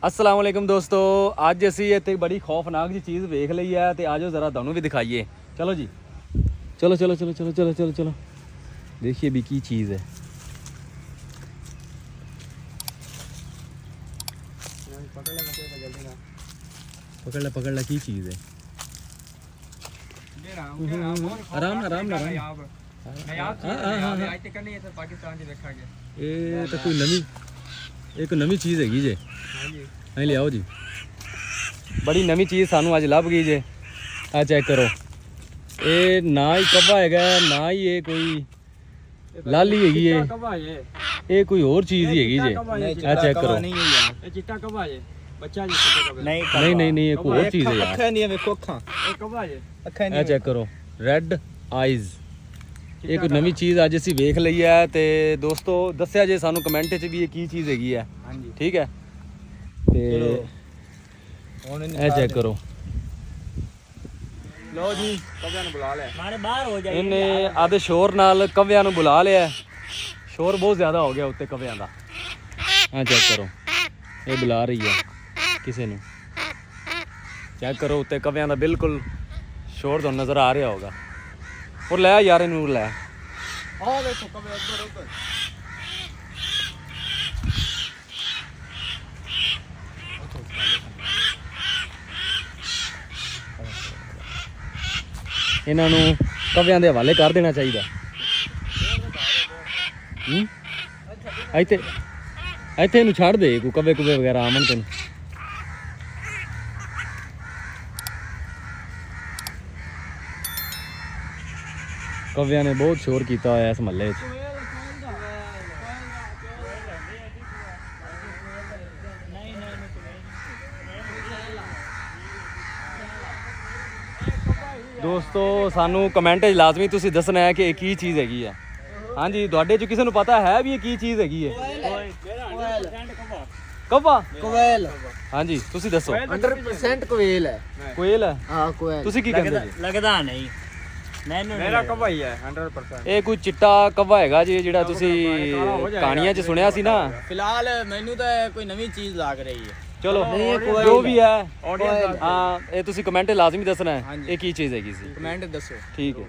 अस्सलाम वालेकुम दोस्तों, ਅੱਜ ਅਸੀਂ ਇੱਥੇ ਬੜੀ ਖੌਫਨਾਕ ਜੀ ਚੀਜ਼ ਵੇਖ ਲਈ ਹੈ ਤੇ ਆਜੋ ਜ਼ਰਾ ਤੁਹਾਨੂੰ ਵੀ ਦਿਖਾਈਏ। चलो जी, चलो चलो चलो चलो चलो चलो चलो देखिए भी की चीज़ है। पकड़ ला की चीज़ है। आराम आराम आराम। ये तो कोई नवी एक नवी चीज़ हैगी जे। हाँ लियाओ जी, बड़ी नवी चीज़ सानू अज लभ गई जे। आ चेक करो, ये ना ही कब्बा है ना ही ये कोई लाली हैगी है, ये कोई और चीज़ ही हैगी जे। आ चेक करो, ये चिट्टा कब्बा है बच्चा जी चिट्टे कब्बे नहीं नहीं नहीं ये कोई और चीज़ है यार। अखां नहीं वेखो अखां ये कब्बा है अखां आ चेक करो, रेड आइज़। ये कोई नवी चीज़ अज असीं वेख लई है ते दोस्तों दस्सिया जे सानू कमेंट च भी ये की चीज़ हैगी है। ठीक है ते ए चेक करो। लो जी कब्बे ने बुला ले मारे बाहर हो जाए। इन्हें आधे शोर नाल कव्या नूं बुला लिया। शोर बहुत ज़्यादा हो गया उत्ते कव्या दा। हाँ चेक करो, ये बुला रही है किसी नूं। चेक करो उत्ते कव्या दा बिल्कुल शोर तो नज़र आ रहा होगा। और लै यार इनू लै। आ देखो कब्बे उधर उधर इन्हां नूं कव्यां दे हवाले कर देना चाहिए। ਇੱਥੇ ਇਹਨੂੰ ਛੱਡ ਦੇ, ਕੋਈ ਕਵੇ ਕੁਵੇ ਵਗੈਰਾ ਆਮਨ ਤੈਨੂੰ। ਕਵਿਆਂ ਨੇ ਬਹੁਤ ਸ਼ੋਰ ਕੀਤਾ ਹੋਇਆ ਇਸ ਮਹੱਲੇ 'ਚ। ਦੋਸਤੋ ਸਾਨੂੰ ਕਮੈਂਟ 'ਚ ਲਾਜ਼ਮੀ ਤੁਸੀਂ ਦੱਸਣਾ ਹੈ ਕਿ ਇਹ ਕੀ ਚੀਜ਼ ਹੈਗੀ ਹੈ। ਹਾਂਜੀ ਤੁਹਾਡੇ 'ਚ ਕਿਸੇ ਨੂੰ ਪਤਾ ਹੈ ਵੀ ਇਹ ਕੀ ਚੀਜ਼ ਹੈਗੀ ਹੈ? ਕਬਾ कोयल ਹਾਂਜੀ ਤੁਸੀਂ ਦੱਸੋ। 100% कोयल है। ਕੋਇਲ ਹੈ? हां कोयल। ਤੁਸੀਂ ਕੀ ਕਹਿੰਦੇ ਜੀ? लगदा नहीं मैनू मेरा कब्बा ही है 100%। ਇਹ ਕੋਈ ਚਿੱਟਾ ਕਬਾ ਹੈਗਾ ਜੀ ਜਿਹੜਾ ਤੁਸੀਂ ਕਹਾਣੀਆਂ 'ਚ ਸੁਣਿਆ ਸੀ ਨਾ। फिलहाल मैनू तो कोई नवी चीज लग रही है। ਚਲੋ ਜੋ ਵੀ ਹੈ ਹਾਂ ਇਹ ਤੁਸੀਂ ਕਮੈਂਟ ਲਾਜ਼ਮੀ ਦੱਸਣਾ ਹੈ ਇਹ ਕੀ ਚੀਜ਼ ਹੈਗੀ ਸੀ। कमेंट दसो। ਠੀਕ ਹੈ।